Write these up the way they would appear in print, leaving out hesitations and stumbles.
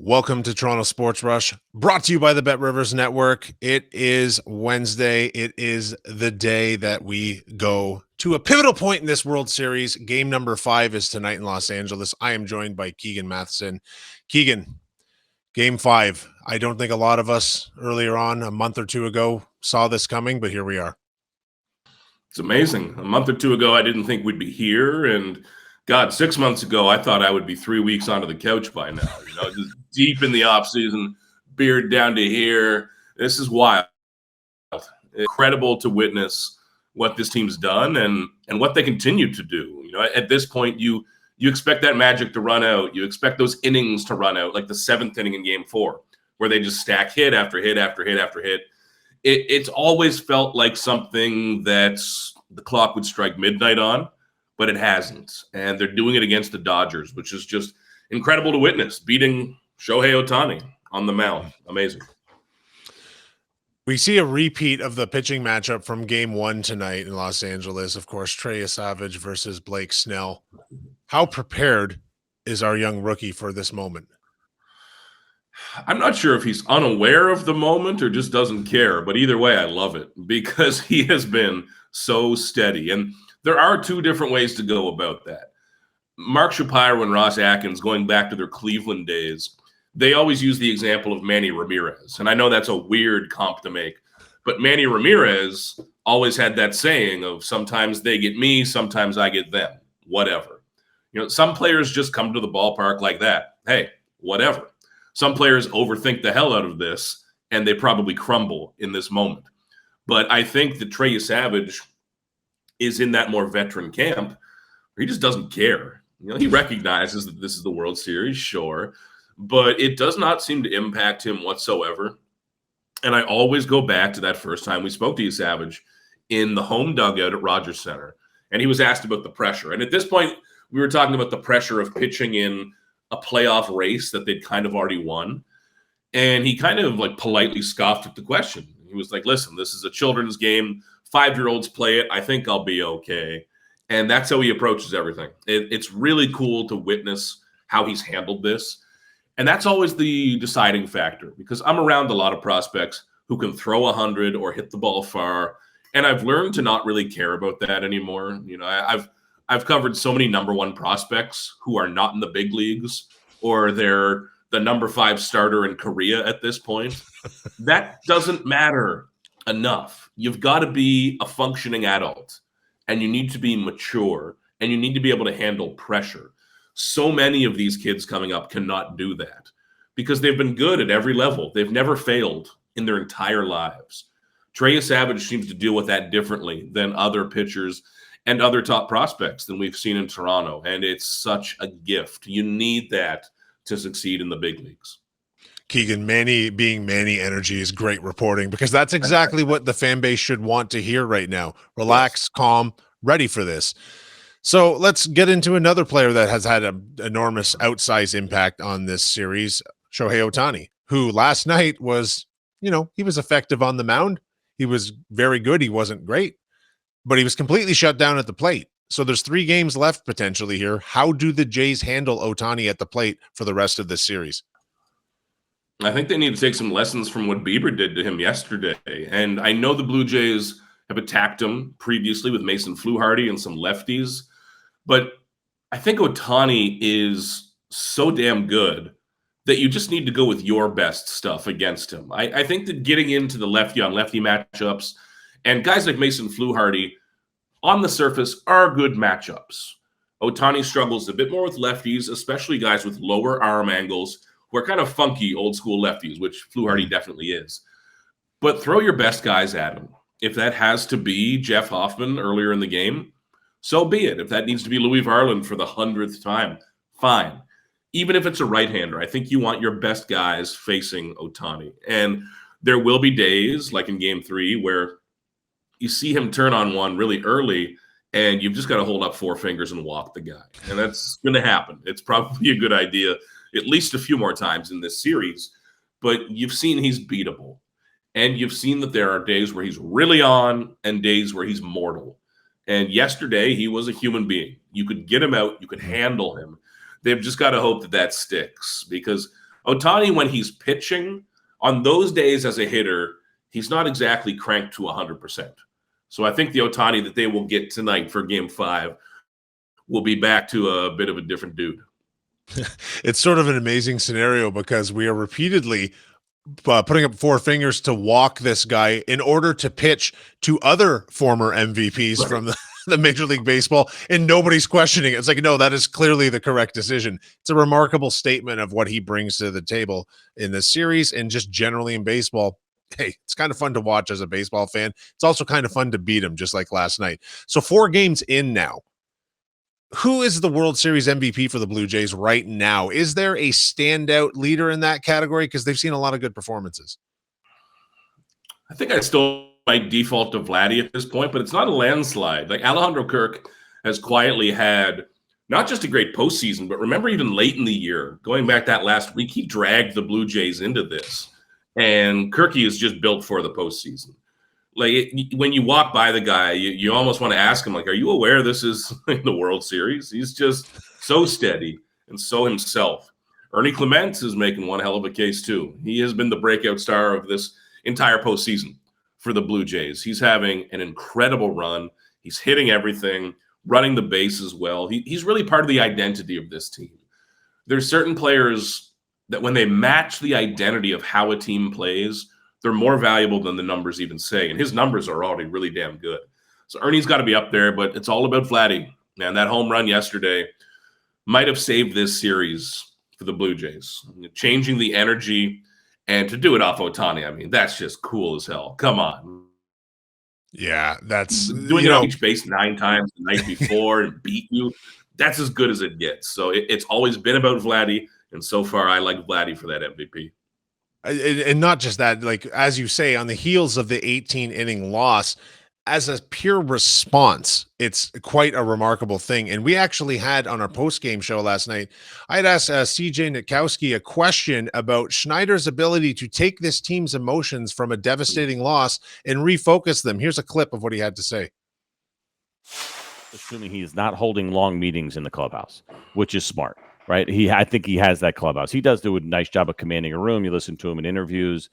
Welcome to Toronto Sports Rush, brought to you by the Bet Rivers Network. It is Wednesday. It is the day that we go to a pivotal point in this World Series. Game number 5 is tonight in Los Angeles. I am joined by Keegan Matheson. Keegan, game 5. I don't think a lot of us earlier on, a month or two ago, saw this coming, but here we are. It's amazing. A month or two ago, I didn't think we'd be here. And God, 6 months ago, I thought I would be 3 weeks onto the couch by now. Just deep in the offseason, beard down to here. This is wild. Incredible to witness what this team's done and what they continue to do. At this point, you expect that magic to run out. You expect those innings to run out, like the 7th inning in Game 4, where they just stack hit after hit after hit after hit. It's always felt like something that the clock would strike midnight on, but it hasn't. And they're doing it against the Dodgers, which is just incredible to witness, beating Shohei Ohtani on the mound. Amazing. We see a repeat of the pitching matchup from Game 1 tonight in Los Angeles. Of course, Trey Savage versus Blake Snell. How prepared is our young rookie for this moment? I'm not sure if he's unaware of the moment or just doesn't care, but either way, I love it because he has been so steady. And there are two different ways to go about that. Mark Shapiro and Ross Atkins, going back to their Cleveland days, they always use the example of Manny Ramirez. And I know that's a weird comp to make, but Manny Ramirez always had that saying of sometimes they get me, sometimes I get them, whatever. Some players just come to the ballpark like that. Hey, whatever. Some players overthink the hell out of this, and they probably crumble in this moment. But I think that Trey Savage is in that more veteran camp where he just doesn't care. He recognizes that this is the World Series, sure, but it does not seem to impact him whatsoever. And I always go back to that first time we spoke to Savage in the home dugout at Rogers Center, and he was asked about the pressure. And at this point, we were talking about the pressure of pitching in a playoff race that they'd kind of already won. And he kind of politely scoffed at the question. He was like, listen, this is a children's game. 5-year-olds play it. I think I'll be okay. And that's how he approaches everything. It's really cool to witness how he's handled this. And that's always the deciding factor because I'm around a lot of prospects who can throw 100 or hit the ball far. And I've learned to not really care about that anymore. I've covered so many number 1 prospects who are not in the big leagues, or they're the number 5 starter in Korea at this point. That doesn't matter enough. You've got to be a functioning adult, and you need to be mature, and you need to be able to handle pressure. So many of these kids coming up cannot do that because they've been good at every level. They've never failed in their entire lives. Trey Savage seems to deal with that differently than other pitchers and other top prospects than we've seen in Toronto. And it's such a gift. You need that to succeed in the big leagues. Keegan, Manny being Manny energy is great reporting because that's exactly what the fan base should want to hear right now. Relax, yes. Calm, ready for this. So let's get into another player that has had an enormous outsized impact on this series, Shohei Ohtani, who last night was, he was effective on the mound. He was very good. He wasn't great, but he was completely shut down at the plate. So there's 3 games left potentially here. How do the Jays handle Ohtani at the plate for the rest of this series? I think they need to take some lessons from what Bieber did to him yesterday. And I know the Blue Jays have attacked him previously with Mason Fluharty and some lefties, but I think Ohtani is so damn good that you just need to go with your best stuff against him. I think that getting into the lefty-on-lefty matchups and guys like Mason Fluharty on the surface are good matchups. Ohtani struggles a bit more with lefties, especially guys with lower arm angles who are kind of funky old-school lefties, which Fluharty definitely is. But throw your best guys at him. If that has to be Jeff Hoffman earlier in the game, so be it. If that needs to be Louis Varland for the 100th time, fine. Even if it's a right-hander, I think you want your best guys facing Ohtani. And there will be days, like in Game 3, where you see him turn on one really early, and you've just got to hold up 4 fingers and walk the guy. And that's going to happen. It's probably a good idea at least a few more times in this series. But you've seen he's beatable. And you've seen that there are days where he's really on and days where he's mortal. And yesterday, he was a human being. You could get him out. You could handle him. They've just got to hope that that sticks because Ohtani, when he's pitching, on those days as a hitter, he's not exactly cranked to 100%. So I think the Ohtani that they will get tonight for Game 5 will be back to a bit of a different dude. It's sort of an amazing scenario because we are repeatedly putting up four fingers to walk this guy in order to pitch to other former MVPs from the Major League Baseball, and nobody's questioning it. It's like, no, that is clearly the correct decision. It's a remarkable statement of what he brings to the table in this series and just generally in baseball. Hey, it's kind of fun to watch as a baseball fan. It's also kind of fun to beat him, just like last night. So 4 games in now. Who is the World Series MVP for the Blue Jays right now? Is there a standout leader in that category? Because they've seen a lot of good performances. I think I still might default to Vladdy at this point, but it's not a landslide. Like Alejandro Kirk has quietly had not just a great postseason, but remember even late in the year, going back that last week, he dragged the Blue Jays into this. And Kirky is just built for the postseason. Like when you walk by the guy, you almost want to ask him, like, are you aware this is the World Series? He's just so steady and so himself. Ernie Clements is making one hell of a case too. He has been the breakout star of this entire postseason for the Blue Jays. He's having an incredible run. He's hitting everything, running the bases well. He's really part of the identity of this team. There's certain players that when they match the identity of how a team plays, they're more valuable than the numbers even say. And his numbers are already really damn good. So Ernie's got to be up there, but it's all about Vladdy. Man, that home run yesterday might have saved this series for the Blue Jays. Changing the energy and to do it off Ohtani, I mean, that's just cool as hell. Come on. Yeah, that's doing it on each base 9 times the night before and beat you. That's as good as it gets. So it's always been about Vladdy. And so far, I like Vladdy for that MVP. And not just that, like, as you say, on the heels of the 18-inning loss, as a pure response, it's quite a remarkable thing. And we actually had on our post-game show last night, I had asked CJ Nitkowski a question about Schneider's ability to take this team's emotions from a devastating loss and refocus them. Here's a clip of what he had to say. Assuming he is not holding long meetings in the clubhouse, which is smart. Right. I think he has that clubhouse. He does do a nice job of commanding a room. You listen to him in interviews.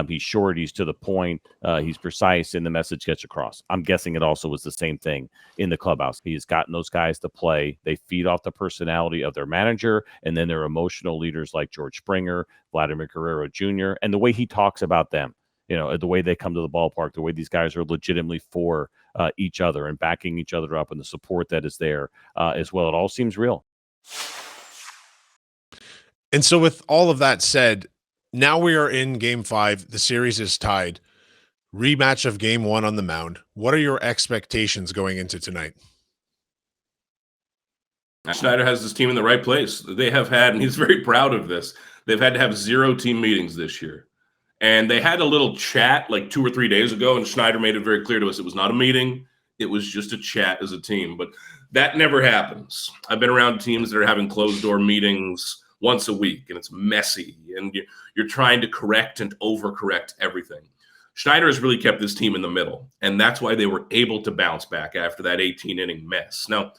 He's short. He's to the point. He's precise, and the message gets across. I'm guessing it also was the same thing in the clubhouse. He's gotten those guys to play. They feed off the personality of their manager, and then their emotional leaders like George Springer, Vladimir Guerrero Jr., and the way he talks about them. You know, the way they come to the ballpark, the way these guys are legitimately for each other and backing each other up, and the support that is there as well. It all seems real. And so with all of that said, now we are in Game 5. The series is tied. Rematch of Game 1 on the mound. What are your expectations going into tonight? Schneider has this team in the right place. They have had, and he's very proud of this, they've had to have 0 team meetings this year. And they had a little chat like 2 or 3 days ago, and Schneider made it very clear to us it was not a meeting. It was just a chat as a team. But that never happens. I've been around teams that are having closed-door meetings once a week, and it's messy, and you're trying to correct and overcorrect everything. Schneider has really kept this team in the middle, and that's why they were able to bounce back after that 18-inning mess. Now,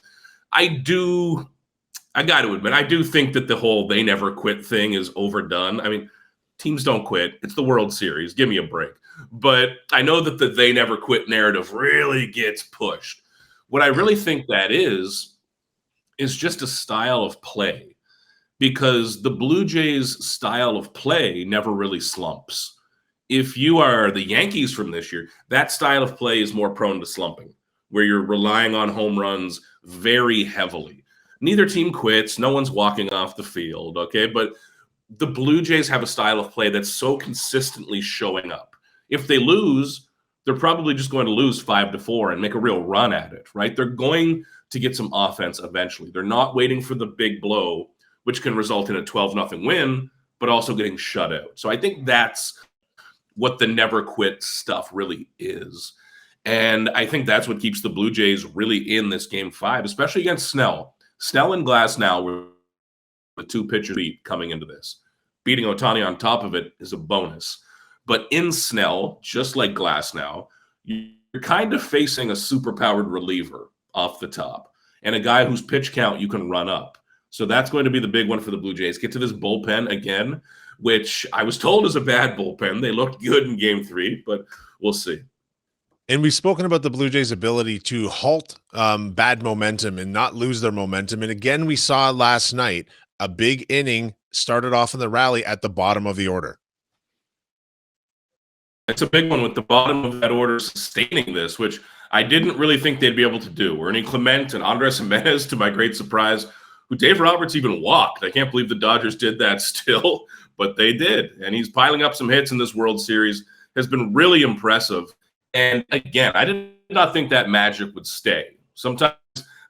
I got to admit, I do think that the whole they never quit thing is overdone. I mean, teams don't quit. It's the World Series. Give me a break. But I know that the they never quit narrative really gets pushed. What I really think that is just a style of play. Because the Blue Jays' style of play never really slumps. If you are the Yankees from this year, that style of play is more prone to slumping, where you're relying on home runs very heavily. Neither team quits. No one's walking off the field, okay? But the Blue Jays have a style of play that's so consistently showing up. If they lose, they're probably just going to lose 5-4 and make a real run at it, right? They're going to get some offense eventually. They're not waiting for the big blow, which can result in a 12-0 win, but also getting shut out. So I think that's what the never quit stuff really is. And I think that's what keeps the Blue Jays really in this Game 5, especially against Snell. Snell and Glasnow were the 2 pitchers beat coming into this. Beating Ohtani on top of it is a bonus. But in Snell, just like Glasnow, you're kind of facing a superpowered reliever off the top and a guy whose pitch count you can run up. So that's going to be the big one for the Blue Jays. Get to this bullpen again, which I was told is a bad bullpen. They looked good in game 3, but we'll see. And we've spoken about the Blue Jays' ability to halt bad momentum and not lose their momentum. And again, we saw last night a big inning started off in the rally at the bottom of the order. It's a big one with the bottom of that order sustaining this, which I didn't really think they'd be able to do. Ernie Clement and Andres Jimenez, to my great surprise, who Dave Roberts even walked. I can't believe the Dodgers did that still, but they did. And he's piling up some hits in this World Series, has been really impressive. And again, I did not think that magic would stay. Sometimes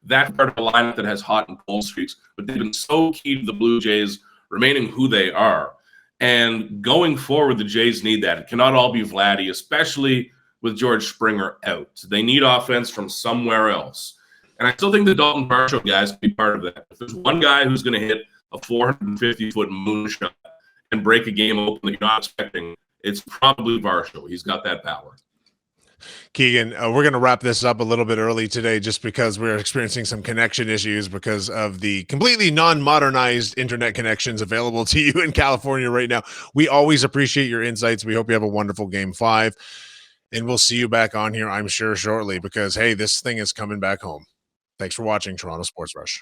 that part of a lineup that has hot and cold streaks, but they've been so key to the Blue Jays remaining who they are. And going forward, the Jays need that. It cannot all be Vladdy, especially with George Springer out. They need offense from somewhere else. And I still think the Dalton Varsho guys can be part of that. If there's one guy who's going to hit a 450-foot moonshot and break a game open that you're not expecting, it's probably Varsho. He's got that power. Keegan, we're going to wrap this up a little bit early today just because we're experiencing some connection issues because of the completely non-modernized internet connections available to you in California right now. We always appreciate your insights. We hope you have a wonderful Game 5, and we'll see you back on here, I'm sure, shortly because, hey, this thing is coming back home. Thanks for watching Toronto Sports Rush.